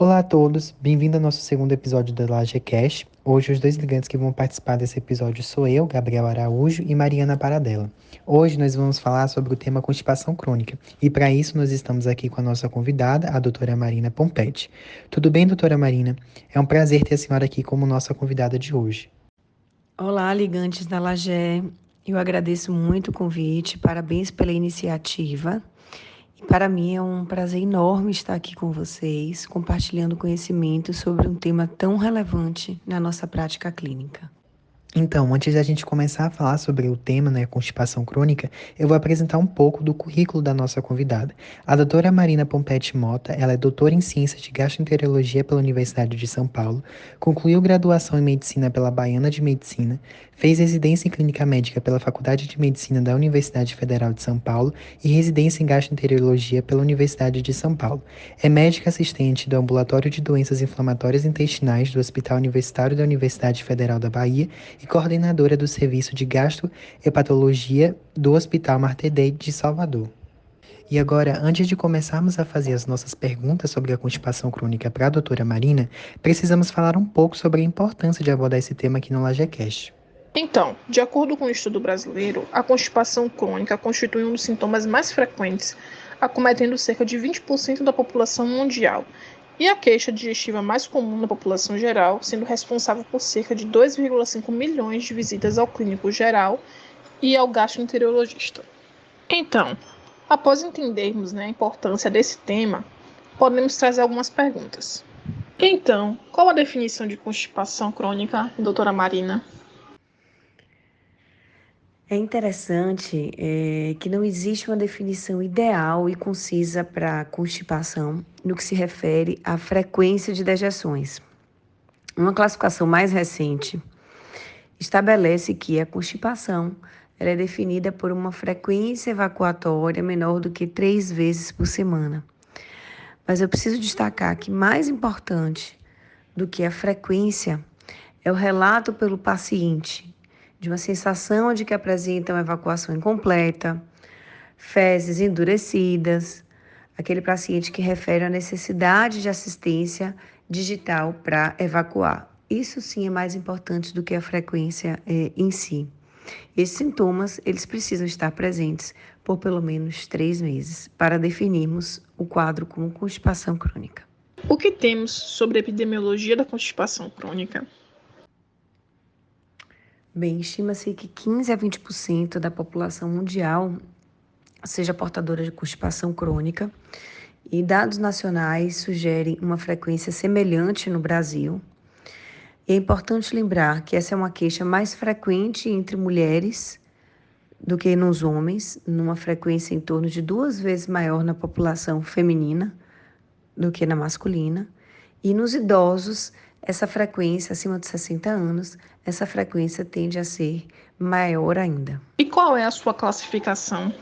Olá a todos, bem-vindo ao nosso segundo episódio da LajeCast. Hoje os dois ligantes que vão participar desse episódio sou eu, Gabriel Araújo, e Mariana Paradella. Hoje nós vamos falar sobre o tema constipação crônica, e para isso nós estamos aqui com a nossa convidada, a doutora Marina Pompetti. Tudo bem, doutora Marina? É um prazer ter a senhora aqui como nossa convidada de hoje. Olá, ligantes da Lagé. Eu agradeço muito o convite, parabéns pela iniciativa. E para mim é um prazer enorme estar aqui com vocês, compartilhando conhecimento sobre um tema tão relevante na nossa prática clínica. Então, antes da gente começar a falar sobre o tema, constipação crônica, eu vou apresentar um pouco do currículo da nossa convidada. A doutora Marina Pompetti Mota, ela é doutora em Ciências de Gastroenterologia pela Universidade de São Paulo, concluiu graduação em Medicina pela Baiana de Medicina, fez residência em Clínica Médica pela Faculdade de Medicina da Universidade Federal de São Paulo e residência em Gastroenterologia pela Universidade de São Paulo. É médica assistente do Ambulatório de Doenças Inflamatórias Intestinais do Hospital Universitário da Universidade Federal da Bahia e coordenadora do Serviço de Gastrohepatologia do Hospital Mater Dei de Salvador. E agora, antes de começarmos a fazer as nossas perguntas sobre a constipação crônica para a doutora Marina, precisamos falar um pouco sobre a importância de abordar esse tema aqui no LajeCast. Então, de acordo com o estudo brasileiro, a constipação crônica constitui um dos sintomas mais frequentes, acometendo cerca de 20% da população mundial, e a queixa digestiva mais comum na população geral, sendo responsável por cerca de 2,5 milhões de visitas ao clínico geral e ao gastroenterologista. Então, após entendermos a importância desse tema, podemos trazer algumas perguntas. Então, qual a definição de constipação crônica, doutora Marina? É interessante que não existe uma definição ideal e concisa para constipação no que se refere à frequência de dejeções. Uma classificação mais recente estabelece que a constipação ela é definida por uma frequência evacuatória menor do que 3 vezes por semana. Mas eu preciso destacar que mais importante do que a frequência é o relato pelo paciente de uma sensação de que apresenta uma evacuação incompleta, fezes endurecidas, aquele paciente que refere a necessidade de assistência digital para evacuar. Isso sim é mais importante do que a frequência em si. Esses sintomas, eles precisam estar presentes por pelo menos 3 meses para definirmos o quadro como constipação crônica. O que temos sobre a epidemiologia da constipação crônica? Bem, estima-se que 15 a 20% da população mundial seja portadora de constipação crônica e dados nacionais sugerem uma frequência semelhante no Brasil. E é importante lembrar que essa é uma queixa mais frequente entre mulheres do que nos homens, numa frequência em torno de 2 vezes maior na população feminina do que na masculina. E nos idosos, essa frequência, acima de 60 anos, essa frequência tende a ser maior ainda. E qual é a sua classificação?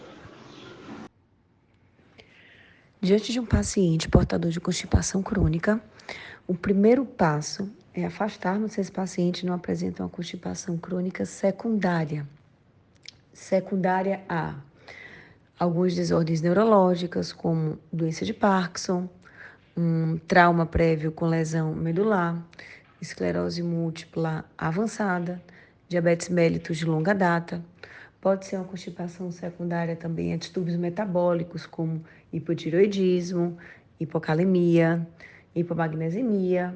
Diante de um paciente portador de constipação crônica, o primeiro passo é afastarmos se esse paciente não apresenta uma constipação crônica secundária. Secundária a algumas desordens neurológicas, como doença de Parkinson, um trauma prévio com lesão medular, esclerose múltipla avançada, diabetes mellitus de longa data. Pode ser uma constipação secundária também a distúrbios metabólicos, como hipotireoidismo, hipocalemia, hipomagnesemia,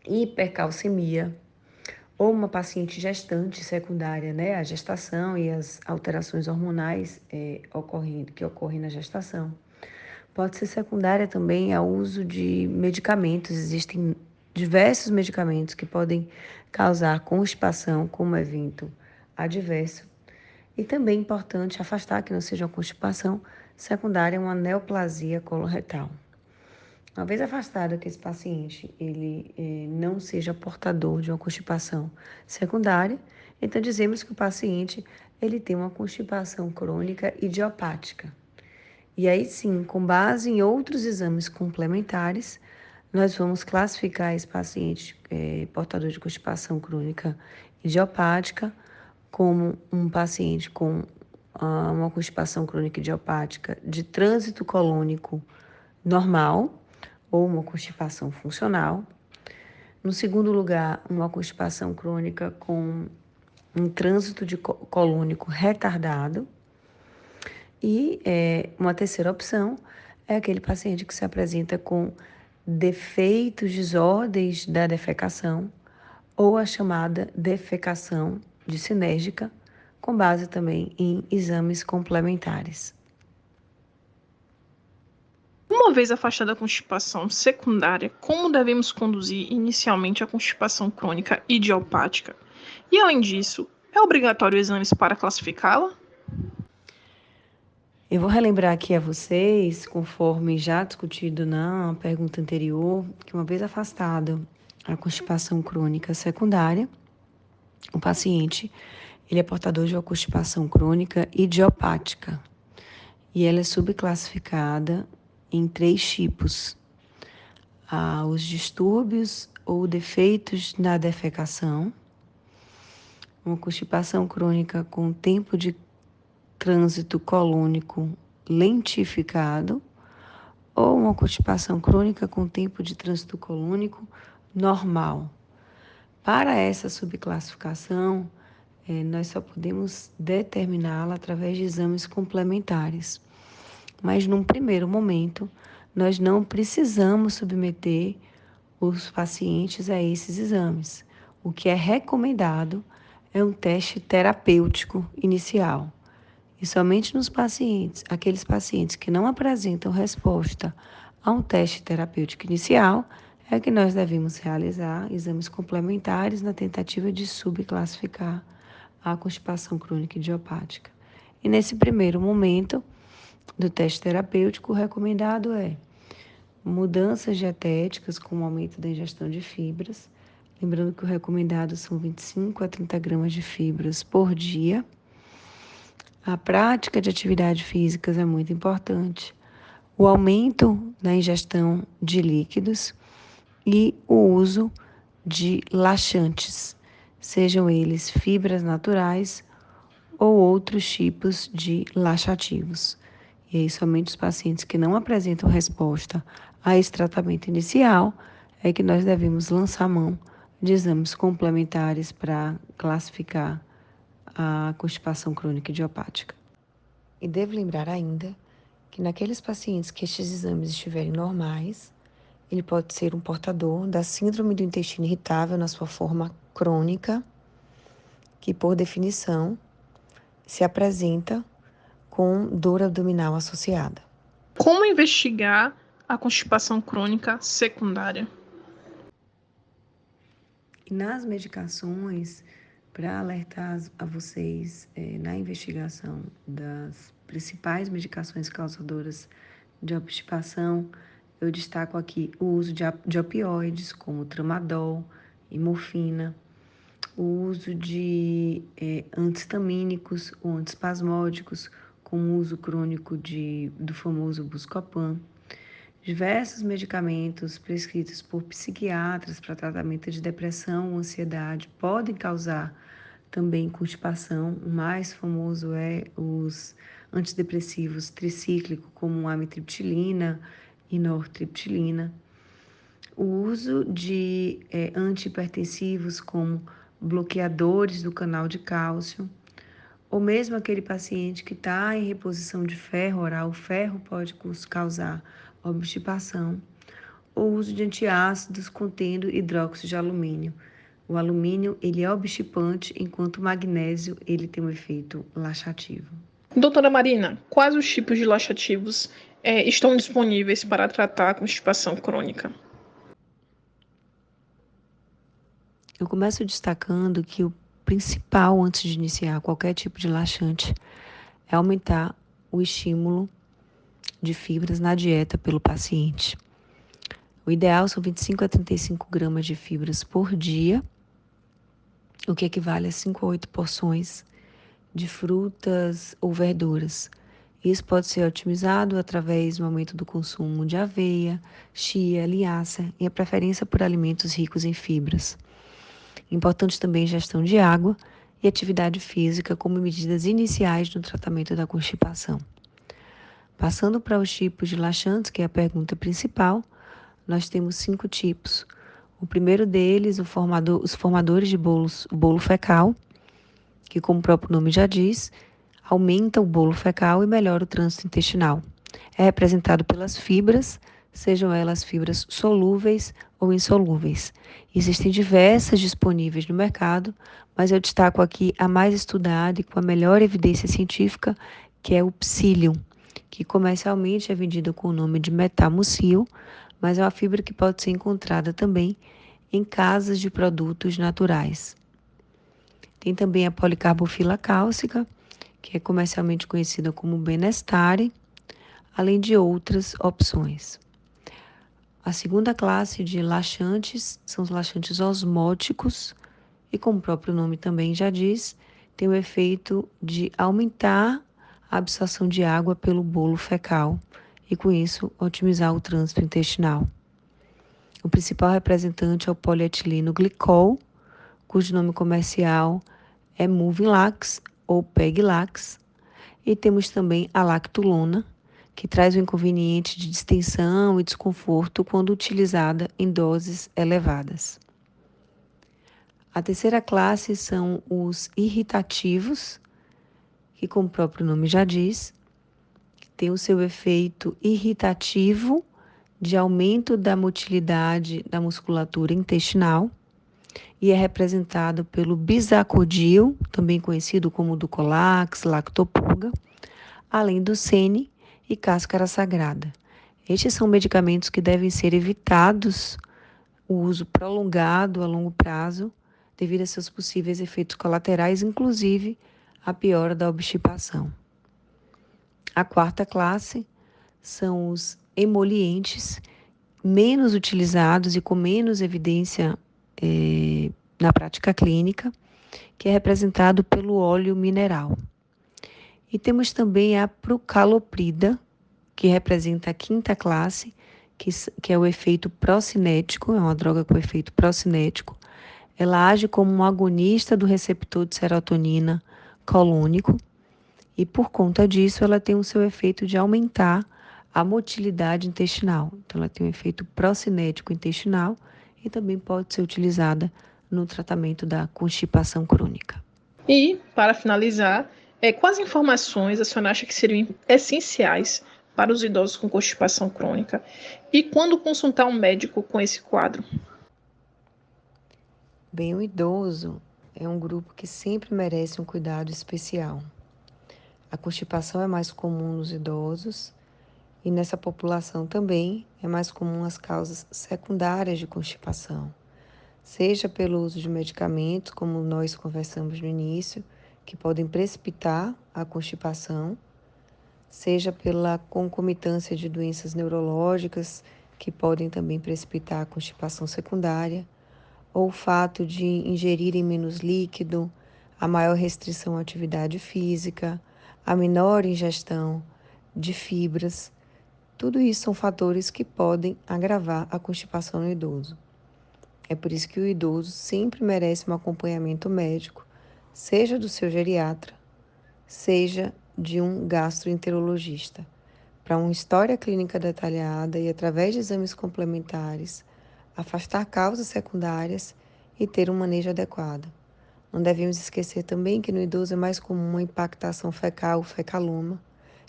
hipercalcemia, ou uma paciente gestante secundária, a gestação e as alterações hormonais que ocorrem na gestação. Pode ser secundária também ao uso de medicamentos. Existem diversos medicamentos que podem causar constipação como evento adverso. E também é importante afastar que não seja uma constipação secundária, uma neoplasia coloretal. Uma vez afastado que esse paciente ele não seja portador de uma constipação secundária, então dizemos que o paciente ele tem uma constipação crônica idiopática. E aí sim, com base em outros exames complementares, nós vamos classificar esse paciente portador de constipação crônica idiopática como um paciente com uma constipação crônica idiopática de trânsito colônico normal, ou uma constipação funcional. No segundo lugar, uma constipação crônica com um trânsito colônico retardado. E uma terceira opção é aquele paciente que se apresenta com defeitos, desordens da defecação ou a chamada defecação dissinérgica, com base também em exames complementares. Uma vez afastada a constipação secundária, como devemos conduzir inicialmente a constipação crônica idiopática? E além disso, é obrigatório exames para classificá-la? Eu vou relembrar aqui a vocês, conforme já discutido na pergunta anterior, que uma vez afastada a constipação crônica secundária, o paciente ele é portador de uma constipação crônica idiopática e ela é subclassificada em 3 tipos: os distúrbios ou defeitos na defecação, uma constipação crônica com tempo de trânsito colônico lentificado ou uma constipação crônica com tempo de trânsito colônico normal. Para essa subclassificação, nós só podemos determiná-la através de exames complementares. Mas, num primeiro momento, nós não precisamos submeter os pacientes a esses exames. O que é recomendado é um teste terapêutico inicial. E somente nos pacientes, aqueles pacientes que não apresentam resposta a um teste terapêutico inicial, é que nós devemos realizar exames complementares na tentativa de subclassificar a constipação crônica idiopática. E nesse primeiro momento do teste terapêutico, o recomendado é mudanças dietéticas com o aumento da ingestão de fibras, lembrando que o recomendado são 25 a 30 gramas de fibras por dia. A prática de atividades físicas é muito importante. O aumento da ingestão de líquidos e o uso de laxantes, sejam eles fibras naturais ou outros tipos de laxativos. E aí, somente os pacientes que não apresentam resposta a esse tratamento inicial é que nós devemos lançar mão de exames complementares para classificar a constipação crônica idiopática. E devo lembrar ainda que naqueles pacientes que estes exames estiverem normais, ele pode ser um portador da síndrome do intestino irritável na sua forma crônica, que por definição se apresenta com dor abdominal associada. Como investigar a constipação crônica secundária? E nas medicações, para alertar a vocês na investigação das principais medicações causadoras de obstipação, eu destaco aqui o uso de opioides, como tramadol e morfina, o uso de antihistamínicos ou antiespasmódicos, como o uso crônico do famoso Buscopan, diversos medicamentos prescritos por psiquiatras para tratamento de depressão ou ansiedade podem causar também constipação. O mais famoso é os antidepressivos tricíclicos, como amitriptilina e nortriptilina. O uso de antihipertensivos, como bloqueadores do canal de cálcio, ou mesmo aquele paciente que está em reposição de ferro oral, o ferro pode causar obstipação, ou uso de antiácidos contendo hidróxido de alumínio. O alumínio ele é obstipante, enquanto o magnésio ele tem um efeito laxativo. Doutora Marina, quais os tipos de laxativos estão disponíveis para tratar a constipação crônica? Eu começo destacando que o principal antes de iniciar qualquer tipo de laxante é aumentar o estímulo de fibras na dieta pelo paciente. O ideal são 25 a 35 gramas de fibras por dia, o que equivale a 5 a 8 porções de frutas ou verduras. Isso pode ser otimizado através do aumento do consumo de aveia, chia, linhaça e a preferência por alimentos ricos em fibras. Importante também a ingestão de água e atividade física como medidas iniciais no tratamento da constipação. Passando para os tipos de laxantes, que é a pergunta principal, nós temos 5 tipos. O primeiro deles, os formadores de bolos, o bolo fecal, que, como o próprio nome já diz, aumenta o bolo fecal e melhora o trânsito intestinal. É representado pelas fibras, sejam elas fibras solúveis ou insolúveis. Existem diversas disponíveis no mercado, mas eu destaco aqui a mais estudada e com a melhor evidência científica, que é o psyllium, que comercialmente é vendido com o nome de metamucil, mas é uma fibra que pode ser encontrada também em casas de produtos naturais. Tem também a policarbofila cálcica, que é comercialmente conhecida como Benestare, além de outras opções. A segunda classe de laxantes são os laxantes osmóticos, e como o próprio nome também já diz, tem o efeito de aumentar a absorção de água pelo bolo fecal e, com isso, otimizar o trânsito intestinal. O principal representante é o polietileno glicol, cujo nome comercial é Movalax ou Peglax, e temos também a lactulona, que traz o inconveniente de distensão e desconforto quando utilizada em doses elevadas. A terceira classe são os irritativos, que, como o próprio nome já diz, tem o seu efeito irritativo de aumento da motilidade da musculatura intestinal e é representado pelo bisacodyl, também conhecido como Ducolax, Lactopurga, além do sene e cáscara sagrada. Estes são medicamentos que devem ser evitados o uso prolongado a longo prazo devido a seus possíveis efeitos colaterais, inclusive a piora da obstipação. A quarta classe são os emolientes, menos utilizados e com menos evidência na prática clínica, que é representado pelo óleo mineral. E temos também a procaloprida, que representa a quinta classe, que é o efeito procinético, é uma droga com efeito procinético. Ela age como um agonista do receptor de serotonina colônico e, por conta disso, ela tem o seu efeito de aumentar a motilidade intestinal. Então, ela tem um efeito procinético intestinal e também pode ser utilizada no tratamento da constipação crônica. E, para finalizar, quais informações a senhora acha que seriam essenciais para os idosos com constipação crônica e quando consultar um médico com esse quadro? Bem, o idoso é um grupo que sempre merece um cuidado especial. A constipação é mais comum nos idosos e nessa população também é mais comum as causas secundárias de constipação, seja pelo uso de medicamentos, como nós conversamos no início, que podem precipitar a constipação, seja pela concomitância de doenças neurológicas, que podem também precipitar a constipação secundária, ou o fato de ingerirem menos líquido, a maior restrição à atividade física, a menor ingestão de fibras. Tudo isso são fatores que podem agravar a constipação no idoso. É por isso que o idoso sempre merece um acompanhamento médico, seja do seu geriatra, seja de um gastroenterologista, para uma história clínica detalhada e, através de exames complementares, afastar causas secundárias e ter um manejo adequado. Não devemos esquecer também que no idoso é mais comum a impactação fecal, fecaloma,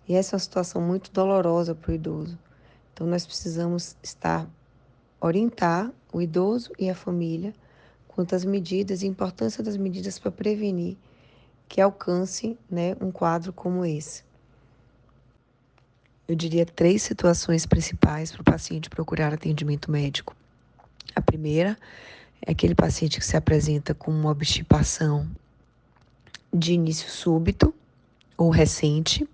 e essa é uma situação muito dolorosa para o idoso. Então, nós precisamos orientar o idoso e a família quanto às medidas e a importância das medidas para prevenir que alcance um quadro como esse. Eu diria 3 situações principais para o paciente procurar atendimento médico. A primeira é aquele paciente que se apresenta com uma obstipação de início súbito ou recente.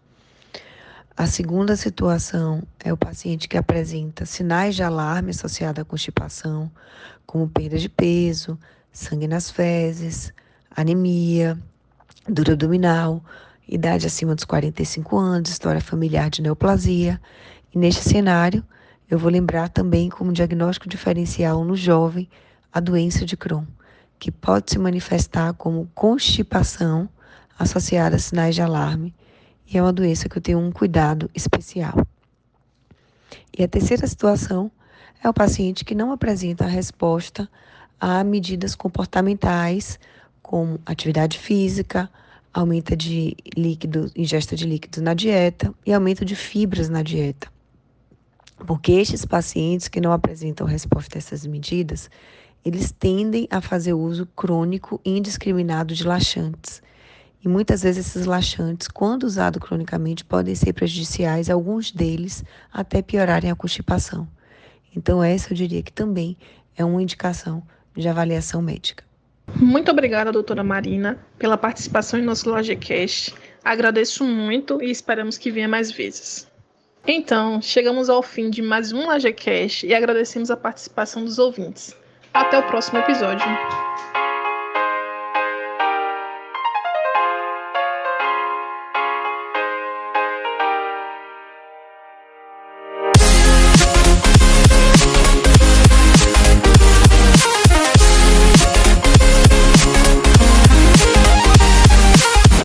A segunda situação é o paciente que apresenta sinais de alarme associados à constipação, como perda de peso, sangue nas fezes, anemia, dor abdominal, idade acima dos 45 anos, história familiar de neoplasia. E neste cenário, eu vou lembrar também como diagnóstico diferencial no jovem a doença de Crohn, que pode se manifestar como constipação associada a sinais de alarme, e é uma doença que eu tenho um cuidado especial. E a terceira situação é o paciente que não apresenta resposta a medidas comportamentais, como atividade física, aumento de líquido, ingesta de líquidos na dieta e aumento de fibras na dieta. Porque estes pacientes que não apresentam resposta a essas medidas, eles tendem a fazer uso crônico e indiscriminado de laxantes. E muitas vezes esses laxantes, quando usados cronicamente, podem ser prejudiciais, alguns deles até piorarem a constipação. Então essa eu diria que também é uma indicação de avaliação médica. Muito obrigada, doutora Marina, pela participação em nosso LajeCast. Agradeço muito e esperamos que venha mais vezes. Então, chegamos ao fim de mais um LajeCast e agradecemos a participação dos ouvintes. Até o próximo episódio.